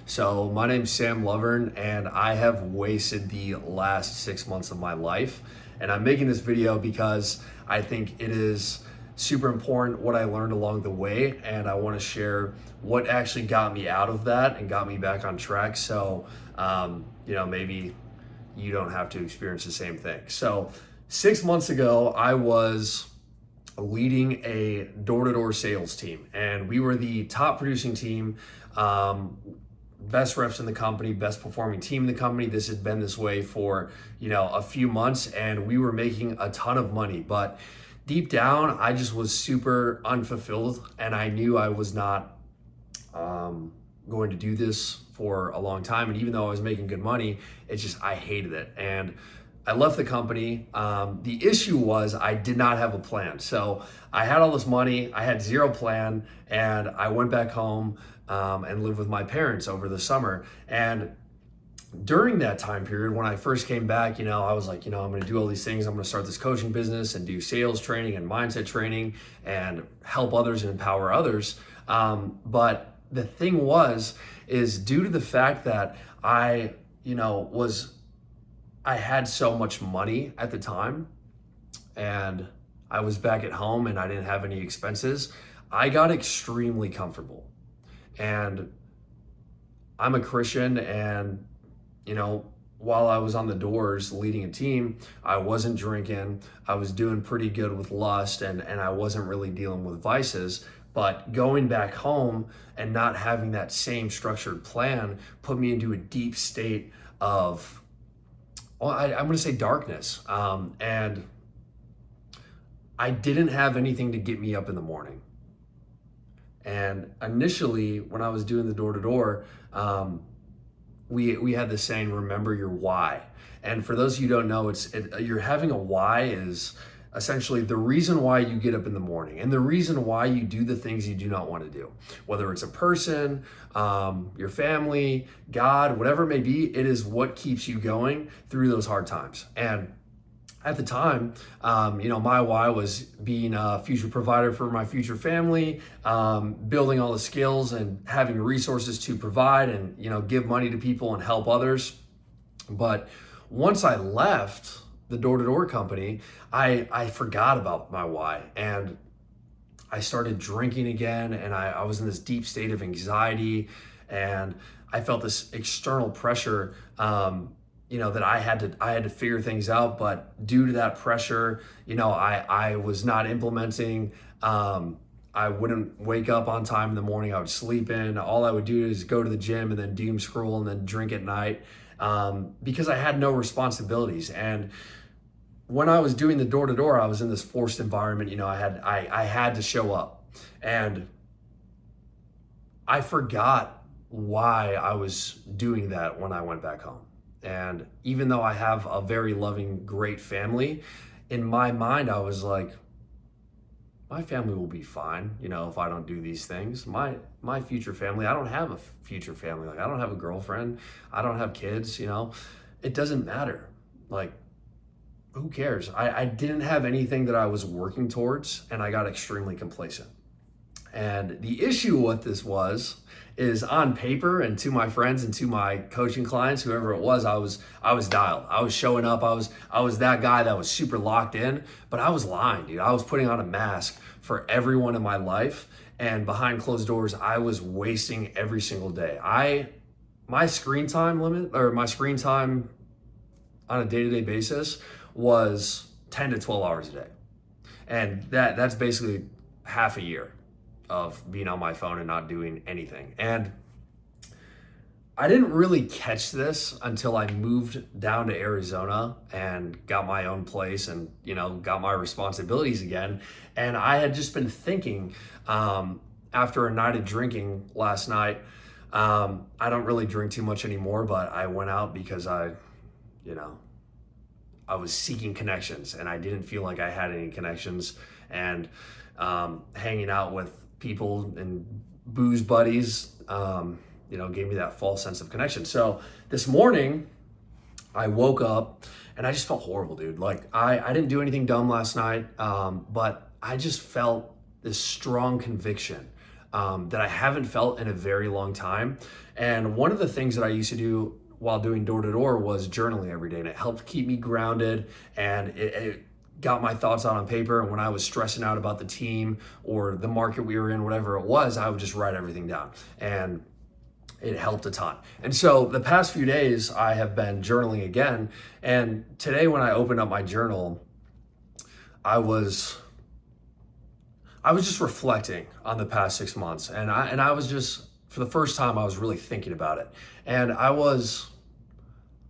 So my name's Sam Lovern, and I have wasted the last 6 months of my life. And I'm making this video because I think it is super important what I learned along the way, and I want to share what actually got me out of that and got me back on track. So, maybe you don't have to experience the same thing. So 6 months ago, I was leading a door-to-door sales team, and we were the top producing team, best reps in the company, best performing team in the company. This had been this way for a few months, and we were making a ton of money. But deep down, I just was super unfulfilled, and I knew I was not going to do this for a long time. And even though I was making good money, I hated it. And I left the company. The issue was I did not have a plan. So I had all this money, I had zero plan, and I went back home and lived with my parents over the summer. And during that time period, when I first came back, I was like, I'm going to do all these things. I'm going to start this coaching business and do sales training and mindset training and help others and empower others. But the thing is due to the fact that I had so much money at the time, and I was back at home and I didn't have any expenses, I got extremely comfortable. And I'm a Christian, and while I was on the doors leading a team, I wasn't drinking. I was doing pretty good with lust, and I wasn't really dealing with vices. But going back home and not having that same structured plan put me into a deep state of, I'm going to say, darkness. And I didn't have anything to get me up in the morning. And initially, when I was doing the door-to-door, we had the saying, remember your why. And for those of you who don't know, you're having a why is essentially the reason why you get up in the morning and the reason why you do the things you do not want to do. Whether it's a person, your family, God, whatever it may be, it is what keeps you going through those hard times. And at the time, my why was being a future provider for my future family, building all the skills and having resources to provide and, give money to people and help others. But once I left the door-to-door company, I forgot about my why, and I started drinking again, and I was in this deep state of anxiety, and I felt this external pressure, that I had to figure things out. But due to that pressure, I was not implementing. I wouldn't wake up on time in the morning. I would sleep in. All I would do is go to the gym and then doom scroll and then drink at night, because I had no responsibilities. And when I was doing the door-to-door, I was in this forced environment. I had to show up, and I forgot why I was doing that when I went back home. And even though I have a very loving, great family, in my mind, I was like, my family will be fine, if I don't do these things. My future family, I don't have a future family. Like, I don't have a girlfriend. I don't have kids, It doesn't matter. Like, who cares? I didn't have anything that I was working towards, and I got extremely complacent. And the issue with this is on paper, and to my friends and to my coaching clients, whoever it was, I was dialed. I was showing up. I was that guy that was super locked in, but I was lying, dude. I was putting on a mask for everyone in my life, and behind closed doors, I was wasting every single day. My screen time limit, or my screen time on a day-to-day basis, was 10 to 12 hours a day. And that's basically half a year of being on my phone and not doing anything. And I didn't really catch this until I moved down to Arizona and got my own place and, got my responsibilities again. And I had just been thinking, after a night of drinking last night, I don't really drink too much anymore, but I went out because I was seeking connections, and I didn't feel like I had any connections. And hanging out with people and booze buddies, gave me that false sense of connection. So this morning, I woke up and I just felt horrible, dude. Like, I didn't do anything dumb last night, but I just felt this strong conviction that I haven't felt in a very long time. And one of the things that I used to do while doing door to door was journaling every day, and it helped keep me grounded, and it got my thoughts out on paper. And when I was stressing out about the team or the market we were in, whatever it was, I would just write everything down, and it helped a ton. And so the past few days I have been journaling again. And today when I opened up my journal, I was just reflecting on the past 6 months, and I was just, for the first time, I was really thinking about it. And I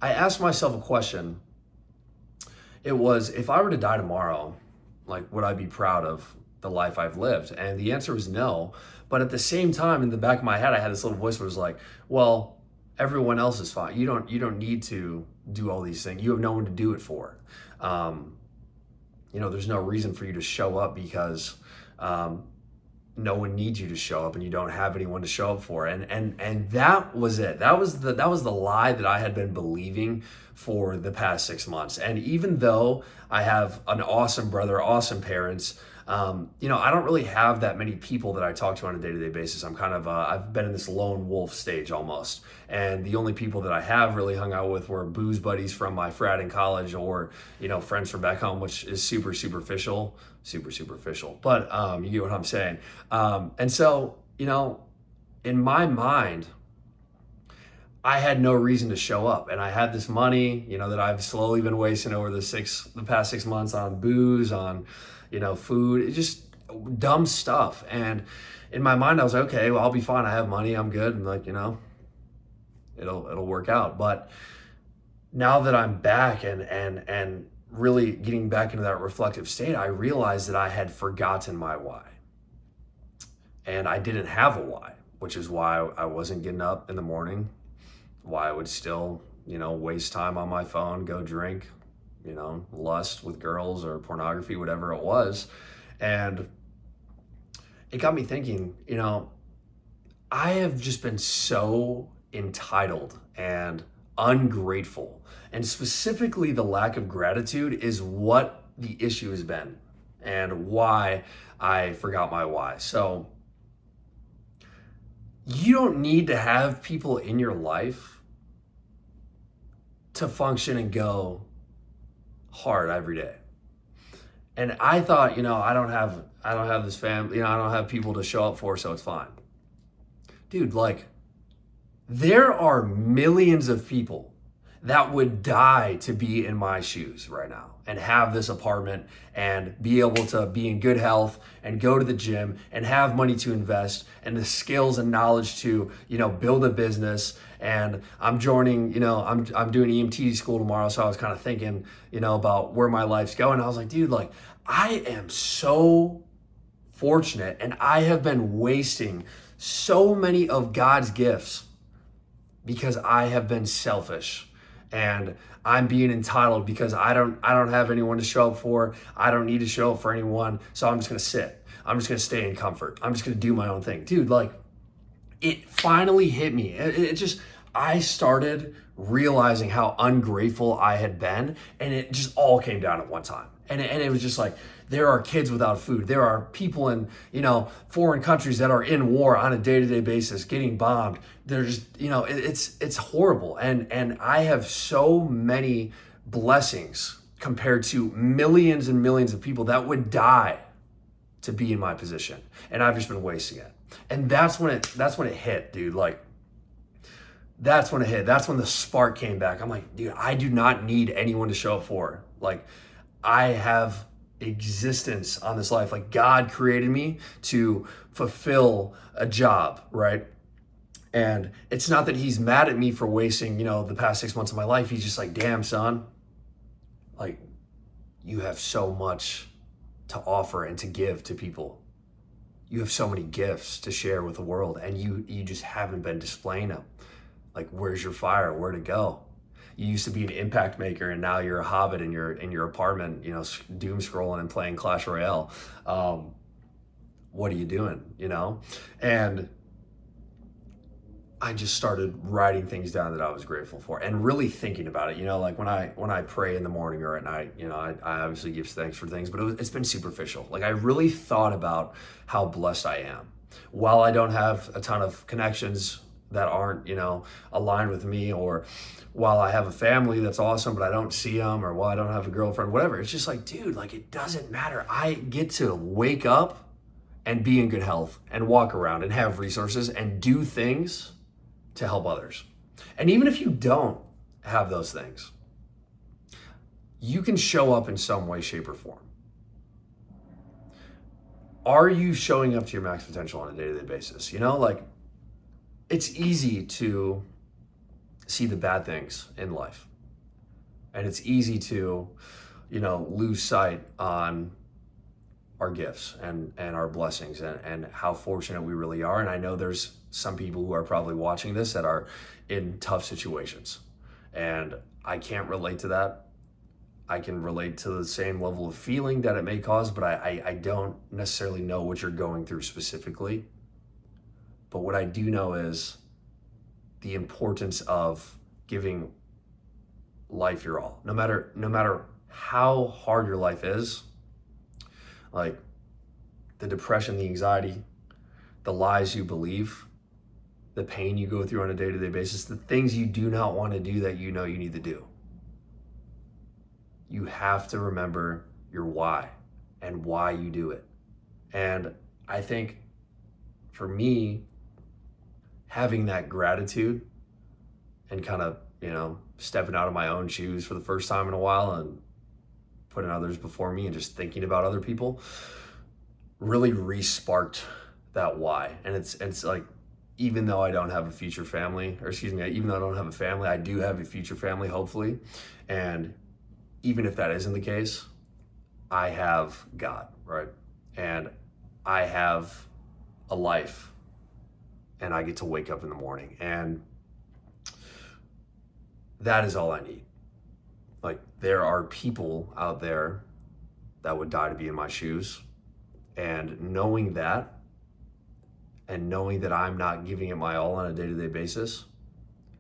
asked myself a question. It was, if I were to die tomorrow, like, would I be proud of the life I've lived? And the answer was no. But at the same time, in the back of my head, I had this little voice that was like, well, everyone else is fine. You don't need to do all these things. You have no one to do it for. There's no reason for you to show up because no one needs you to show up, and you don't have anyone to show up for. And that was it. That was the lie that I had been believing for the past 6 months. And even though I have an awesome brother, awesome parents, I don't really have that many people that I talk to on a day-to-day basis. I'm kind of, I've been in this lone wolf stage almost. And the only people that I have really hung out with were booze buddies from my frat in college, or, friends from back home, which is super superficial. But you get what I'm saying. And so, in my mind, I had no reason to show up, and I had this money, that I've slowly been wasting over the past 6 months on booze, on, food, it's just dumb stuff. And in my mind, I was like, okay, well, I'll be fine. I have money. I'm good. And like, it'll work out. But now that I'm back and really getting back into that reflective state, I realized that I had forgotten my why. And I didn't have a why, which is why I wasn't getting up in the morning, why I would still, waste time on my phone, go drink, lust with girls or pornography, whatever it was. And it got me thinking, I have just been so entitled and ungrateful. And specifically, the lack of gratitude is what the issue has been and why I forgot my why. So you don't need to have people in your life to function and go hard every day. And I thought, I don't have this family, I don't have people to show up for, so it's fine. Dude, like, there are millions of people that would die to be in my shoes right now and have this apartment and be able to be in good health and go to the gym and have money to invest and the skills and knowledge to, build a business. And I'm joining, I'm doing EMT school tomorrow. So I was kind of thinking, about where my life's going. I was like, dude, like, I am so fortunate, and I have been wasting so many of God's gifts because I have been selfish, and I'm being entitled because I don't have anyone to show up for. I don't need to show up for anyone. So I'm just going to sit. I'm just going to stay in comfort. I'm just going to do my own thing. Dude, like, it finally hit me. I started realizing how ungrateful I had been, and it just all came down at one time. And it was just like, there are kids without food. There are people in, foreign countries that are in war on a day-to-day basis, getting bombed. There's, it's horrible. And I have so many blessings compared to millions and millions of people that would die to be in my position. And I've just been wasting it. And that's when it hit, dude. Like, that's when it hit. That's when the spark came back. I'm like, dude, I do not need anyone to show up for. Like, I have existence on this life. Like, God created me to fulfill a job, right? And it's not that he's mad at me for wasting, the past 6 months of my life. He's just like, damn, son, like, you have so much to offer and to give to people. You have so many gifts to share with the world, and you just haven't been displaying them. Like, where's your fire? Where to go? You used to be an impact maker, and now you're a hobbit in your apartment, doom scrolling and playing Clash Royale. What are you doing? And I just started writing things down that I was grateful for, and really thinking about it. Like when I pray in the morning or at night, I obviously give thanks for things, but it's been superficial. Like, I really thought about how blessed I am. While I don't have a ton of connections that aren't, aligned with me, or while I have a family that's awesome, but I don't see them, or while I don't have a girlfriend, whatever. It's just like, dude, like it doesn't matter. I get to wake up and be in good health and walk around and have resources and do things to help others. And even if you don't have those things, you can show up in some way, shape, or form. Are you showing up to your max potential on a day-to-day basis? Like it's easy to see the bad things in life. And it's easy to, lose sight on our gifts and our blessings and how fortunate we really are. And I know there's some people who are probably watching this that are in tough situations. And I can't relate to that. I can relate to the same level of feeling that it may cause, but I don't necessarily know what you're going through specifically. But what I do know is the importance of giving life your all. No matter how hard your life is, like the depression, the anxiety, the lies you believe, the pain you go through on a day-to-day basis, the things you do not want to do that you need to do. You have to remember your why and why you do it. And I think for me, having that gratitude and kind of, stepping out of my own shoes for the first time in a while and putting others before me and just thinking about other people really re-sparked that why. And it's like, even though I don't have a future family, even though I don't have a family, I do have a future family, hopefully. And even if that isn't the case, I have God, right? And I have a life, and I get to wake up in the morning, and that is all I need. Like, there are people out there that would die to be in my shoes, and knowing that, and knowing that I'm not giving it my all on a day-to-day basis,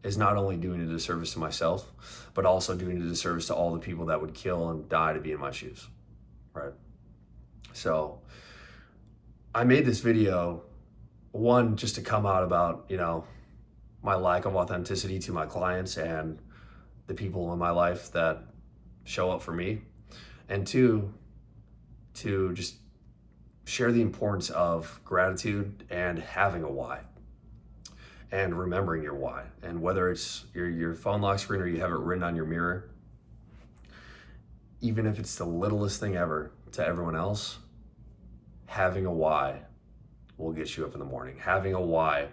is not only doing a disservice to myself, but also doing a disservice to all the people that would kill and die to be in my shoes, right? So I made this video, one, just to come out about, my lack of authenticity to my clients and the people in my life that show up for me. And two, to just share the importance of gratitude and having a why. And remembering your why. And whether it's your phone lock screen or you have it written on your mirror, even if it's the littlest thing ever to everyone else, having a why will get you up in the morning. Having a why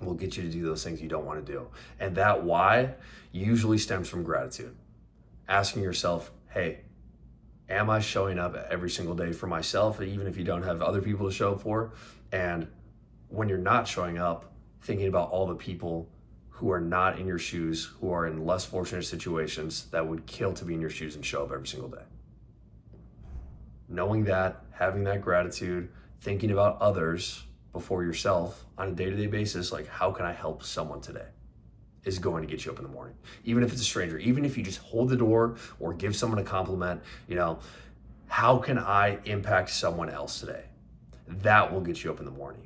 will get you to do those things you don't want to do. And that why usually stems from gratitude. Asking yourself, hey, am I showing up every single day for myself, even if you don't have other people to show up for? And when you're not showing up, thinking about all the people who are not in your shoes, who are in less fortunate situations that would kill to be in your shoes and show up every single day. Knowing that, having that gratitude, thinking about others before yourself on a day-to-day basis, like how can I help someone today, is going to get you up in the morning. Even if it's a stranger, even if you just hold the door or give someone a compliment, how can I impact someone else today? That will get you up in the morning.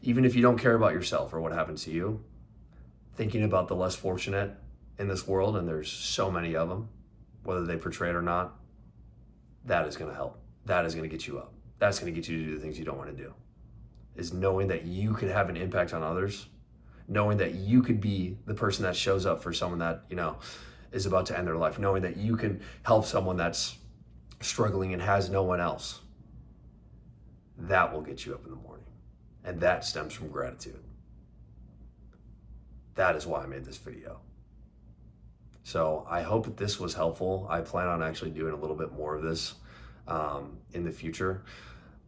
Even if you don't care about yourself or what happens to you, thinking about the less fortunate in this world, and there's so many of them, whether they portray it or not, that is going to help. That is going to get you up. That's going to get you to do the things you don't want to do. Is knowing that you could have an impact on others, knowing that you could be the person that shows up for someone that, is about to end their life, knowing that you can help someone that's struggling and has no one else. That will get you up in the morning. And that stems from gratitude. That is why I made this video. So I hope that this was helpful. I plan on actually doing a little bit more of this in the future.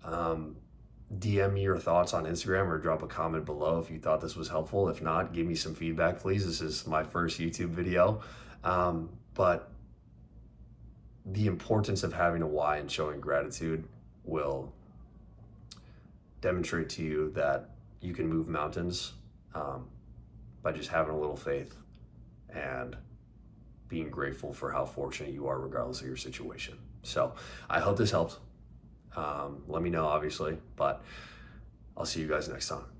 DM me your thoughts on Instagram or drop a comment below if you thought this was helpful. If not, give me some feedback, please. This is my first YouTube video. But the importance of having a why and showing gratitude will demonstrate to you that you can move mountains by just having a little faith and being grateful for how fortunate you are regardless of your situation. So I hope this helped. Let me know, obviously, but I'll see you guys next time.